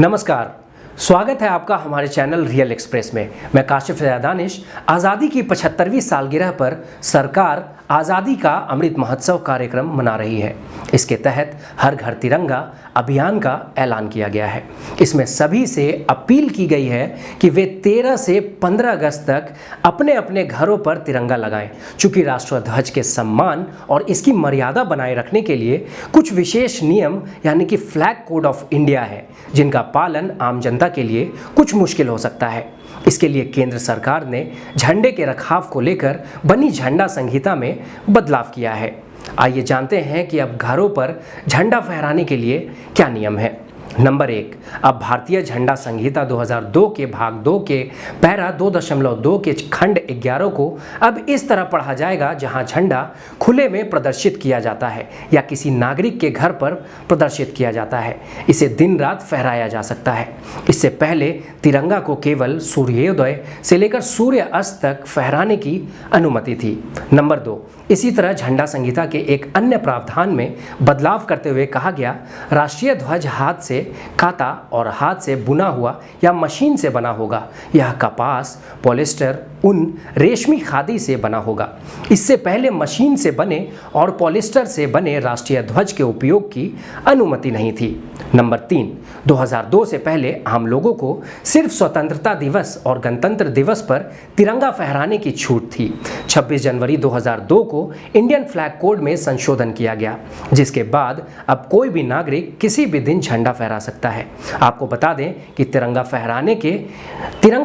नमस्कार, स्वागत है आपका हमारे चैनल रियल एक्सप्रेस में। मैं काशिफ दानिश। आज़ादी की 75वीं सालगिरह पर सरकार आज़ादी का अमृत महोत्सव कार्यक्रम मना रही है। इसके तहत हर घर तिरंगा अभियान का ऐलान किया गया है। इसमें सभी से अपील की गई है कि वे 13 से 15 अगस्त तक अपने अपने घरों पर तिरंगा लगाएं। चूँकि राष्ट्रध्वज के सम्मान और इसकी मर्यादा बनाए रखने के लिए कुछ विशेष नियम यानी कि फ्लैग कोड ऑफ इंडिया है, जिनका पालन आम जनता के लिए कुछ मुश्किल हो सकता है। इसके लिए केंद्र सरकार ने झंडे के रखाव को लेकर बनी झंडा संहिता में बदलाव किया है। आइए जानते हैं कि अब घरों पर झंडा फहराने के लिए क्या नियम है। नंबर 1, अब भारतीय झंडा संहिता 2002 के भाग 2 के पैरा 2.2 के खंड 11 को अब इस तरह पढ़ा जाएगा, जहां झंडा खुले में प्रदर्शित किया जाता है या किसी नागरिक के घर पर प्रदर्शित किया जाता है। इसे दिन रात फहराया जा सकता है। इससे पहले तिरंगा को केवल सूर्योदय से लेकर सूर्य अस्त तक फहराने की अनुमति थी। नंबर 2, इसी तरह झंडा संहिता के एक अन्य प्रावधान में बदलाव करते हुए कहा गया, राष्ट्रीय ध्वज हाथ से काता और हाथ से बुना हुआ या मशीन से बना होगा। यह कपास, पॉलिस्टर, ऊन, रेशमी खादी से बना होगा। इससे पहले मशीन से बने और पॉलिस्टर से बने राष्ट्रीय ध्वज के उपयोग की अनुमति नहीं थी। नंबर 3, 2002 से पहले आम लोगों को सिर्फ स्वतंत्रता दिवस और गणतंत्र दिवस पर तिरंगा फहराने की छूट थी। 26 जनवरी 2002 को इंडियन फ्लैग कोड में संशोधन किया गया, जिसके बाद अब कोई भी नागरिक किसी भी दिन झंडा फहरा सकता है। आपको बता दें कि तिरंगा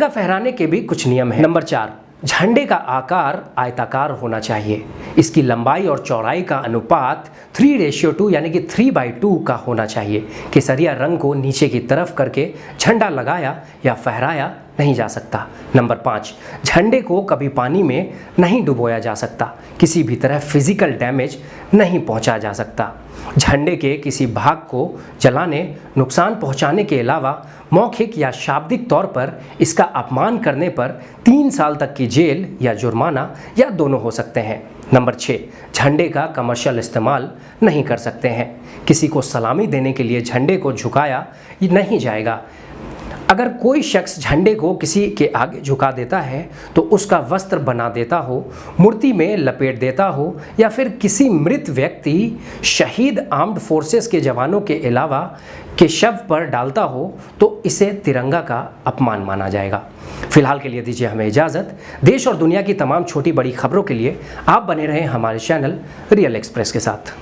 फहराने के भी कुछ नियम हैं। नंबर 4, झंडे का आकार आयताकार होना चाहिए। इसकी लंबाई और चौड़ाई का अनुपात 3:2 यानी कि 3/2 का होना चाहिए। केसरिया रंग को नीचे की तरफ करके झंडा लगाया या फहराया नहीं जा सकता। नंबर 5, झंडे को कभी पानी में नहीं डुबोया जा सकता। किसी भी तरह फिजिकल डैमेज नहीं पहुंचा जा सकता। झंडे के किसी भाग को जलाने, नुकसान पहुंचाने के अलावा मौखिक या शाब्दिक तौर पर इसका अपमान करने पर 3 साल तक की जेल या जुर्माना या दोनों हो सकते हैं। नंबर 6, झंडे का कमर्शियल इस्तेमाल नहीं कर सकते हैं। किसी को सलामी देने के लिए झंडे को झुकाया नहीं जाएगा। अगर कोई शख्स झंडे को किसी के आगे झुका देता है तो उसका वस्त्र बना देता हो, मूर्ति में लपेट देता हो या फिर किसी मृत व्यक्ति, शहीद आर्म्ड फोर्सेस के जवानों के अलावा के शव पर डालता हो तो इसे तिरंगा का अपमान माना जाएगा। फिलहाल के लिए दीजिए हमें इजाज़त। देश और दुनिया की तमाम छोटी बड़ी खबरों के लिए आप बने रहें हमारे चैनल रियल एक्सप्रेस के साथ।